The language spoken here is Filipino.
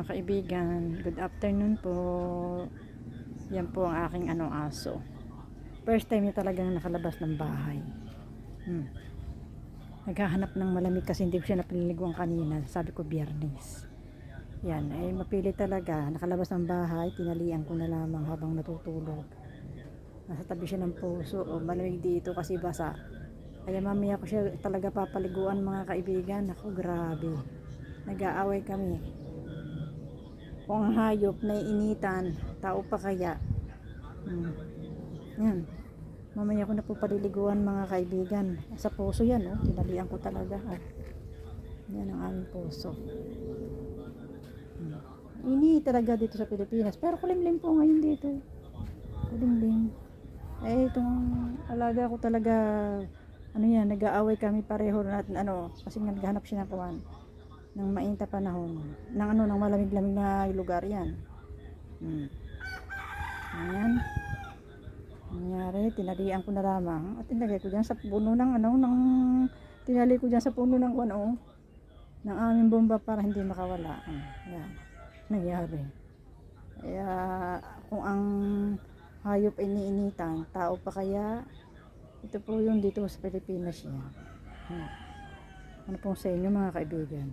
mga kaibigan, good afternoon po. Yan po ang aking aso. First time niya talagang nakalabas ng bahay. Naghahanap ng malamig kasi hindi ko siya napaliliguan kanina. Sabi ko biyernes. Yan, ay mapili talaga. Nakalabas ng bahay, tinalian ko na lamang habang natutulog. Nasa tabi siya ng puso. Malamig dito kasi basa. Kaya mamaya ko siya talaga papaliguan mga kaibigan. Ako grabe. Nag-aaway kami. Kung ang hayop na initan, tao pa kaya. Yan. Mamaya ko na po paliliguan mga kaibigan. Sa puso yan, tinalian ko talaga. Yan ang aming puso. Ini talaga dito sa Pilipinas. Pero kulimlim po ngayon dito. Kulimlim. Itong alaga ko talaga, nag-aaway kami pareho natin, kasi naghanap siya ng kawan ng mainit na panahon, ng malamig-lamig na lugar yan. Ayan. Nangyari, tinalian ko na lamang at tinali ko dyan sa puno ng tinali ko dyan sa puno ng ng aming bomba para hindi makawala. Ayan. Nangyari. Kaya kung ang hayop ay iniinitan, tao pa kaya. Ito po yung dito sa Pilipinas yan. Ano pong sa inyo mga kaibigan?